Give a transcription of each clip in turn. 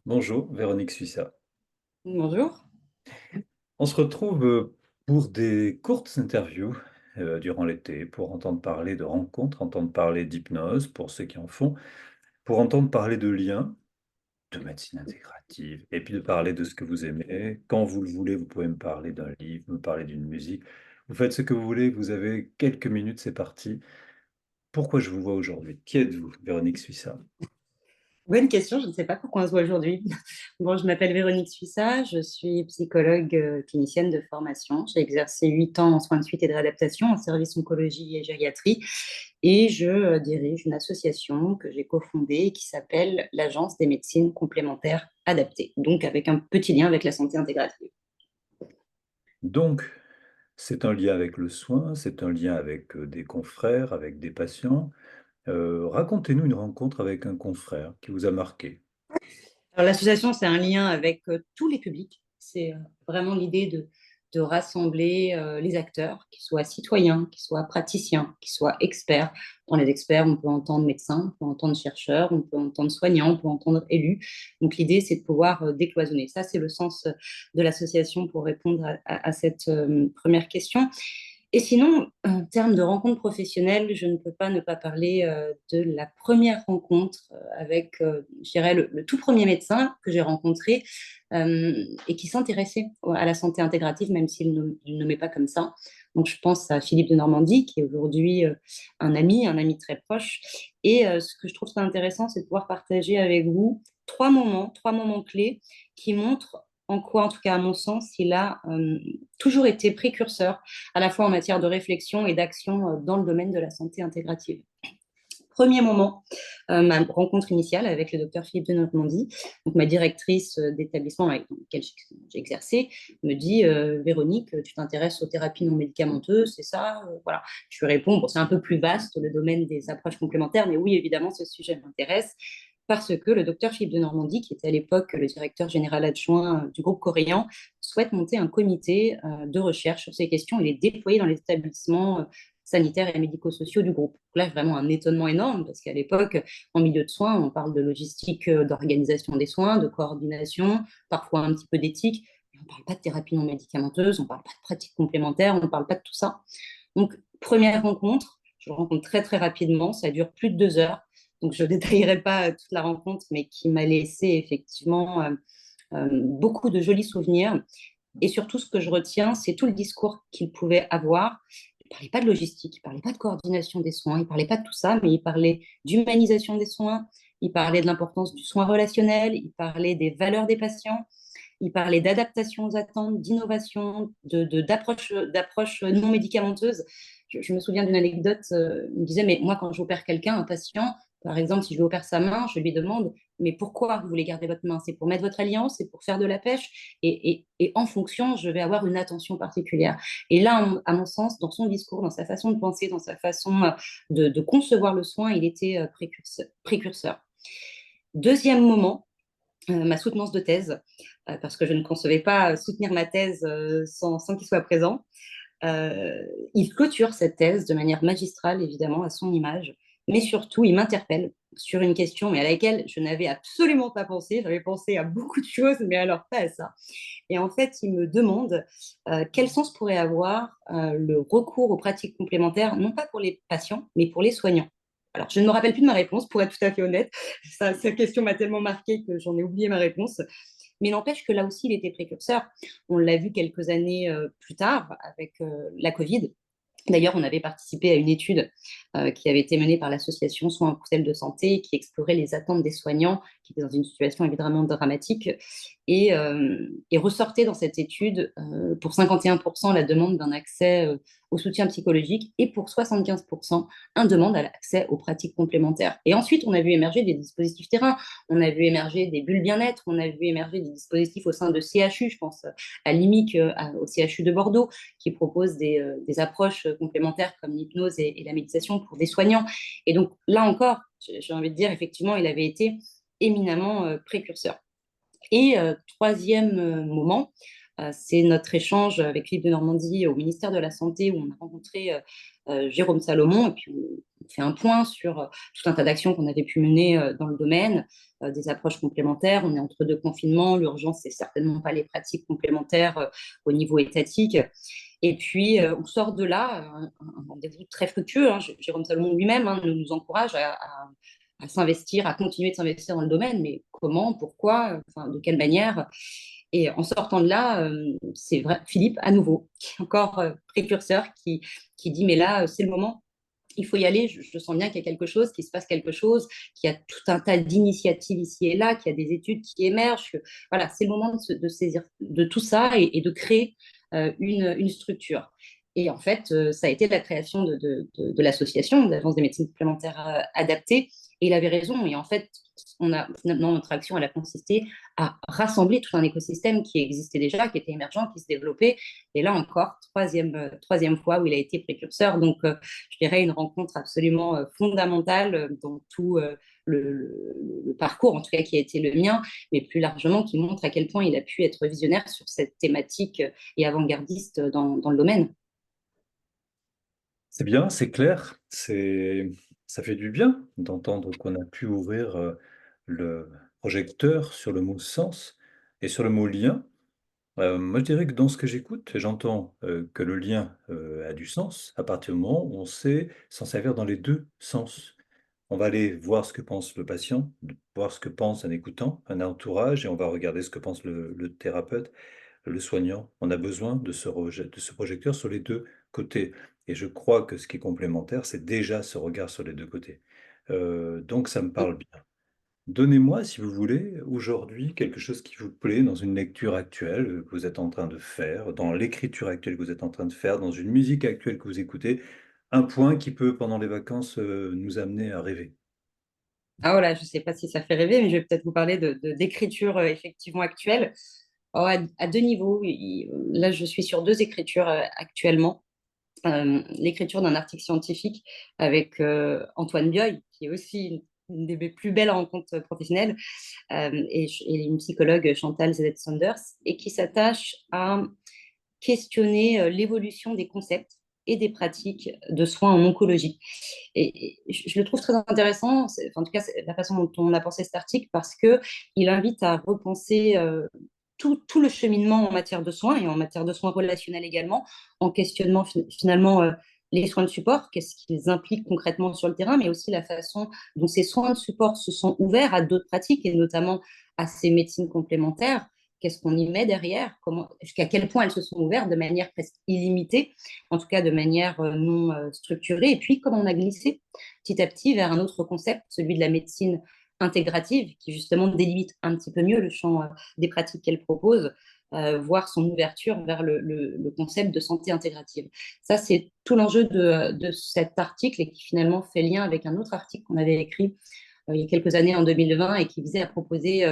Bonjour, Véronique Suissa. Bonjour. On se retrouve pour des courtes interviews durant l'été, pour entendre parler de rencontres, entendre parler d'hypnose, pour ceux qui en font, pour entendre parler de liens, de médecine intégrative, et puis de parler de ce que vous aimez. Quand vous le voulez, vous pouvez me parler d'un livre, me parler d'une musique. Vous faites ce que vous voulez, vous avez quelques minutes, c'est parti. Pourquoi je vous vois aujourd'hui? Qui êtes-vous, Véronique Suissa? Bonne question, je ne sais pas pourquoi on se voit aujourd'hui. Bon, je m'appelle Véronique Suissa, je suis psychologue clinicienne de formation. J'ai exercé 8 ans en soins de suite et de réadaptation en service oncologie et gériatrie et je dirige une association que j'ai cofondée qui s'appelle l'Agence des médecines complémentaires adaptées, donc avec un petit lien avec la santé intégrative. Donc, c'est un lien avec le soin, c'est un lien avec des confrères, avec des patients. Racontez-nous une rencontre avec un confrère qui vous a marqué. Alors, l'association, c'est un lien avec tous les publics. C'est vraiment l'idée de rassembler les acteurs, qu'ils soient citoyens, qu'ils soient praticiens, qu'ils soient experts. Dans les experts, on peut entendre médecins, on peut entendre chercheurs, on peut entendre soignants, on peut entendre élus. Donc, l'idée, c'est de pouvoir décloisonner. Ça, c'est le sens de l'association pour répondre à cette première question. Et sinon, en termes de rencontres professionnelles, je ne peux pas ne pas parler de la première rencontre avec, je dirais, le tout premier médecin que j'ai rencontré et qui s'intéressait à la santé intégrative, même s'il ne le nommait pas comme ça. Donc, je pense à Philippe de Normandie, qui est aujourd'hui un ami très proche. Et ce que je trouve ça intéressant, c'est de pouvoir partager avec vous trois moments clés qui montrent en quoi, en tout cas à mon sens, il a toujours été précurseur à la fois en matière de réflexion et d'action dans le domaine de la santé intégrative. Premier moment, ma rencontre initiale avec le docteur Philippe de Normandie, donc ma directrice d'établissement avec lequel j'ai exercé, me dit Véronique, tu t'intéresses aux thérapies non médicamenteuses, c'est ça Voilà. Je lui réponds, bon, c'est un peu plus vaste le domaine des approches complémentaires, mais oui, évidemment, ce sujet m'intéresse parce que le docteur Philippe de Normandie, qui était à l'époque le directeur général adjoint du groupe coréen, souhaite monter un comité de recherche sur ces questions et les déployer dans les établissements sanitaires et médico-sociaux du groupe. Donc là, vraiment un étonnement énorme, parce qu'à l'époque, en milieu de soins, on parle de logistique, d'organisation des soins, de coordination, parfois un petit peu d'éthique, mais on ne parle pas de thérapie non médicamenteuse, on ne parle pas de pratiques complémentaires, on ne parle pas de tout ça. Donc, première rencontre, je le rencontre très très rapidement, ça dure plus de 2 heures, donc je ne détaillerai pas toute la rencontre, mais qui m'a laissé effectivement beaucoup de jolis souvenirs. Et surtout, ce que je retiens, c'est tout le discours qu'il pouvait avoir. Il ne parlait pas de logistique, il ne parlait pas de coordination des soins, il ne parlait pas de tout ça, mais il parlait d'humanisation des soins, il parlait de l'importance du soin relationnel, il parlait des valeurs des patients, il parlait d'adaptation aux attentes, d'innovation, d'approche non médicamenteuse. Je me souviens d'une anecdote, il me disait, mais moi, quand j'opère quelqu'un, un patient, par exemple, si je lui opère sa main, je lui demande, mais pourquoi vous voulez garder votre main? C'est pour mettre votre alliance, c'est pour faire de la pêche, et en fonction, je vais avoir une attention particulière. Et là, à mon sens, dans son discours, dans sa façon de penser, dans sa façon de concevoir le soin, il était précurseur. Deuxième moment, ma soutenance de thèse, parce que je ne concevais pas soutenir ma thèse sans qu'il soit présent. Il clôture cette thèse de manière magistrale, évidemment, à son image, mais surtout, il m'interpelle sur une question, mais à laquelle je n'avais absolument pas pensé. J'avais pensé à beaucoup de choses, mais alors pas à ça. Et en fait, il me demande quel sens pourrait avoir le recours aux pratiques complémentaires, non pas pour les patients, mais pour les soignants. Alors, je ne me rappelle plus de ma réponse, pour être tout à fait honnête. Cette question m'a tellement marquée que j'en ai oublié ma réponse. Mais n'empêche que là aussi, il était précurseur. On l'a vu quelques années plus tard avec la Covid. D'ailleurs, on avait participé à une étude qui avait été menée par l'association Soins en Coutelle de Santé, qui explorait les attentes des soignants qui étaient dans une situation évidemment dramatique. Et ressortait dans cette étude pour 51% la demande d'un accès au soutien psychologique et pour 75% un demande à l'accès aux pratiques complémentaires. Et ensuite, on a vu émerger des dispositifs terrain, on a vu émerger des bulles bien-être, on a vu émerger des dispositifs au sein de CHU, je pense à l'IMIC, au CHU de Bordeaux, qui propose des approches complémentaires comme l'hypnose et la méditation pour des soignants. Et donc là encore, j'ai envie de dire, effectivement, il avait été éminemment précurseur. Et troisième moment, c'est notre échange avec Philippe de Normandie au ministère de la Santé où on a rencontré Jérôme Salomon, et puis on fait un point sur tout un tas d'actions qu'on avait pu mener dans le domaine, des approches complémentaires. On est entre deux confinements, l'urgence, c'est certainement pas les pratiques complémentaires au niveau étatique. Et puis, on sort de là, un rendez-vous très fructueux. Hein. Jérôme Salomon lui-même nous encourage à s'investir, à continuer de s'investir dans le domaine, mais comment, pourquoi, enfin, de quelle manière. Et en sortant de là, c'est vrai, Philippe, à nouveau, qui est encore précurseur, qui dit, mais là, c'est le moment, il faut y aller, je sens bien qu'il y a quelque chose, qu'il se passe quelque chose, qu'il y a tout un tas d'initiatives ici et là, qu'il y a des études qui émergent. Voilà, c'est le moment de saisir de tout ça et de créer une structure. Et en fait, ça a été la création de l'association, de l'Agence des médecines complémentaires adaptées. Et il avait raison. Et en fait, finalement, notre action, elle a consisté à rassembler tout un écosystème qui existait déjà, qui était émergent, qui se développait. Et là encore, troisième fois où il a été précurseur. Donc, je dirais une rencontre absolument fondamentale dans tout le parcours, en tout cas qui a été le mien, mais plus largement qui montre à quel point il a pu être visionnaire sur cette thématique et avant-gardiste dans le domaine. C'est bien, c'est clair, ça fait du bien d'entendre qu'on a pu ouvrir le projecteur sur le mot sens et sur le mot lien. Moi, je dirais que dans ce que j'écoute, j'entends que le lien a du sens à partir du moment où on sait s'en servir dans les deux sens. On va aller voir ce que pense le patient, voir ce que pense un écoutant, un entourage, et on va regarder ce que pense le thérapeute, le soignant. On a besoin de ce projecteur sur les deux côtés. Et je crois que ce qui est complémentaire, c'est déjà ce regard sur les deux côtés. Donc ça me parle bien. Donnez-moi, si vous voulez, aujourd'hui, quelque chose qui vous plaît dans une lecture actuelle que vous êtes en train de faire, dans l'écriture actuelle que vous êtes en train de faire, dans une musique actuelle que vous écoutez, un point qui peut, pendant les vacances, nous amener à rêver. Ah voilà, je ne sais pas si ça fait rêver, mais je vais peut-être vous parler d'écriture effectivement actuelle. Oh, à deux niveaux. Là, je suis sur deux écritures actuellement. L'écriture d'un article scientifique avec Antoine Bioy, qui est aussi une des plus belles rencontres professionnelles, et une psychologue, Chantal Z. Sanders, et qui s'attache à questionner l'évolution des concepts et des pratiques de soins en oncologie. Et je le trouve très intéressant, enfin, en tout cas, c'est la façon dont on a pensé cet article, parce qu'il invite à repenser tout le cheminement en matière de soins et en matière de soins relationnels également, en questionnant finalement les soins de support, qu'est-ce qu'ils impliquent concrètement sur le terrain, mais aussi la façon dont ces soins de support se sont ouverts à d'autres pratiques et notamment à ces médecines complémentaires. Qu'est-ce qu'on y met derrière, jusqu'à quel point elles se sont ouvertes de manière presque illimitée, en tout cas de manière non structurée, et puis comment on a glissé petit à petit vers un autre concept, celui de la médecine intégrative, qui justement délimite un petit peu mieux le champ des pratiques qu'elle propose, voire son ouverture vers le concept de santé intégrative. Ça, c'est tout l'enjeu de cet article et qui finalement fait lien avec un autre article qu'on avait écrit il y a quelques années en 2020 et qui visait à proposer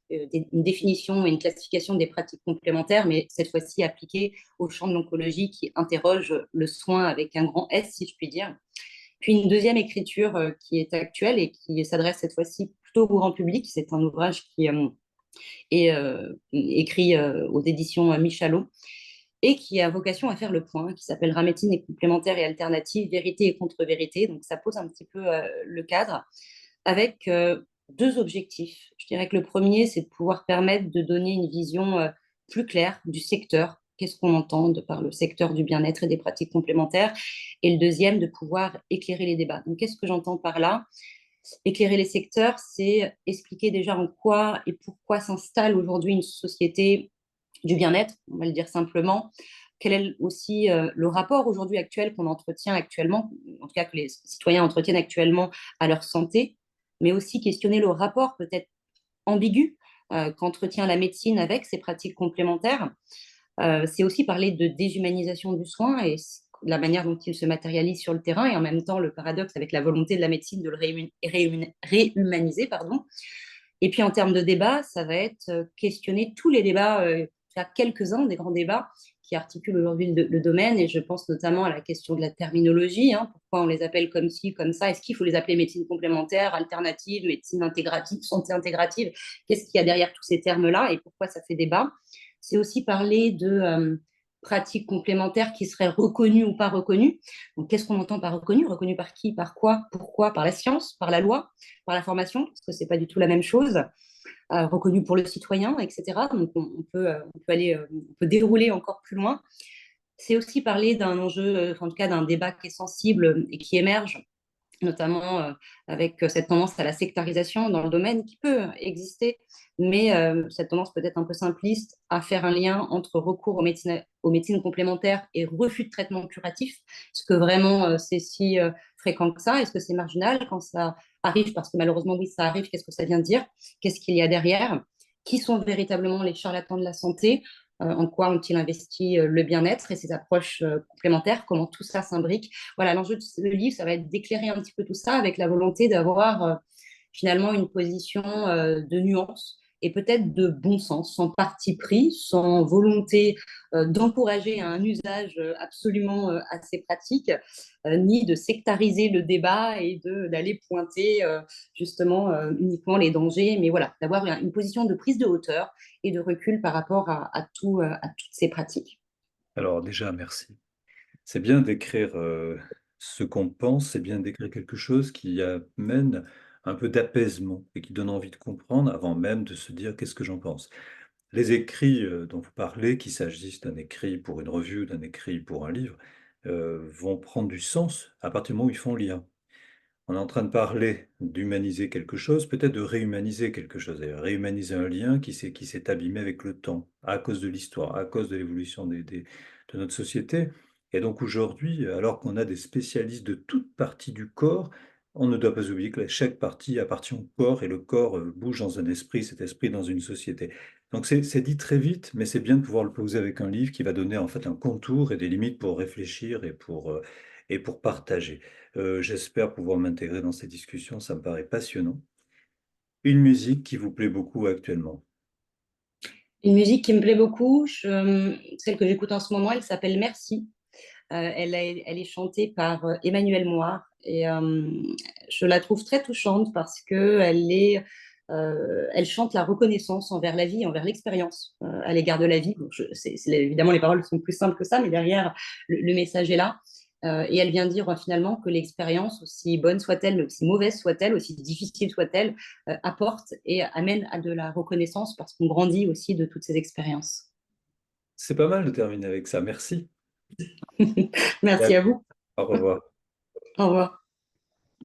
une définition et une classification des pratiques complémentaires, mais cette fois-ci appliquée au champ de l'oncologie qui interroge le soin avec un grand S, si je puis dire. Puis une deuxième écriture qui est actuelle et qui s'adresse cette fois-ci plutôt au grand public. C'est un ouvrage qui est écrit aux éditions Michalot et qui a vocation à faire le point, qui s'appellera Médecine et complémentaire et alternative, vérité et contre-vérité. Donc ça pose un petit peu le cadre avec deux objectifs. Je dirais que le premier, c'est de pouvoir permettre de donner une vision plus claire du secteur. Qu'est-ce qu'on entend par le secteur du bien-être et des pratiques complémentaires? Et le deuxième, de pouvoir éclairer les débats. Donc, qu'est-ce que j'entends par là? Éclairer les secteurs, c'est expliquer déjà en quoi et pourquoi s'installe aujourd'hui une société du bien-être, on va le dire simplement. Quel est aussi le rapport aujourd'hui actuel qu'on entretient actuellement, en tout cas que les citoyens entretiennent actuellement à leur santé, mais aussi questionner le rapport peut-être ambigu qu'entretient la médecine avec ses pratiques complémentaires. C'est aussi parler de déshumanisation du soin et la manière dont il se matérialise sur le terrain et en même temps le paradoxe avec la volonté de la médecine de le réhumaniser. Pardon. Et puis en termes de débat, ça va être questionner tous les débats, faire quelques-uns des grands débats qui articulent aujourd'hui le domaine, et je pense notamment à la question de la terminologie, hein, pourquoi on les appelle comme ci, comme ça, est-ce qu'il faut les appeler médecine complémentaire, alternative, médecine intégrative, santé intégrative, qu'est-ce qu'il y a derrière tous ces termes-là et pourquoi ça fait débat. C'est aussi parler pratiques complémentaires qui seraient reconnues ou pas reconnues. Donc, qu'est-ce qu'on entend par reconnu? Reconnu par qui? Par quoi? Pourquoi? Par la science? Par la loi? Par la formation? Parce que c'est pas du tout la même chose. Reconnu pour le citoyen, etc. Donc, on peut dérouler encore plus loin. C'est aussi parler d'un enjeu, en tout cas d'un débat qui est sensible et qui émerge, notamment avec cette tendance à la sectarisation dans le domaine qui peut exister, mais cette tendance peut-être un peu simpliste à faire un lien entre recours aux médecines complémentaires et refus de traitement curatif. Est-ce que vraiment c'est si fréquent que ça? Est-ce que c'est marginal quand ça arrive? Parce que malheureusement, oui, ça arrive. Qu'est-ce que ça vient de dire? Qu'est-ce qu'il y a derrière? Qui sont véritablement les charlatans de la santé? En quoi ont-ils investi le bien-être et ces approches complémentaires? Comment tout ça s'imbrique? Voilà, l'enjeu de ce livre, ça va être d'éclairer un petit peu tout ça avec la volonté d'avoir finalement une position de nuance et peut-être de bon sens, sans parti pris, sans volonté d'encourager un usage absolument assez pratique, ni de sectariser le débat et d'aller pointer justement uniquement les dangers, mais voilà, d'avoir une position de prise de hauteur et de recul par rapport à toutes ces pratiques. Alors déjà, merci. C'est bien d'écrire ce qu'on pense, c'est bien d'écrire quelque chose qui amène un peu d'apaisement et qui donne envie de comprendre avant même de se dire qu'est-ce que j'en pense. Les écrits dont vous parlez, qu'il s'agisse d'un écrit pour une revue ou d'un écrit pour un livre, vont prendre du sens à partir du moment où ils font lien. On est en train de parler d'humaniser quelque chose, peut-être de réhumaniser quelque chose, d'ailleurs, réhumaniser un lien qui s'est abîmé avec le temps, à cause de l'histoire, à cause de l'évolution de notre société. Et donc aujourd'hui, alors qu'on a des spécialistes de toute partie du corps, on ne doit pas oublier que chaque partie appartient au corps et le corps bouge dans un esprit, cet esprit dans une société. Donc c'est dit très vite, mais c'est bien de pouvoir le poser avec un livre qui va donner en fait un contour et des limites pour réfléchir et pour partager. J'espère pouvoir m'intégrer dans ces discussions, ça me paraît passionnant. Une musique qui vous plaît beaucoup actuellement. Une musique qui me plaît beaucoup, celle que j'écoute en ce moment, elle s'appelle Merci. Elle est chantée par Emmanuel Moir et je la trouve très touchante parce que elle chante la reconnaissance envers la vie, envers l'expérience à l'égard de la vie. Bon, évidemment, les paroles sont plus simples que ça, mais derrière, le message est là. Et elle vient dire finalement que l'expérience, aussi bonne soit-elle, mais aussi mauvaise soit-elle, aussi difficile soit-elle, apporte et amène à de la reconnaissance parce qu'on grandit aussi de toutes ces expériences. C'est pas mal de terminer avec ça, merci. Et Merci à vous. au revoir. Au revoir.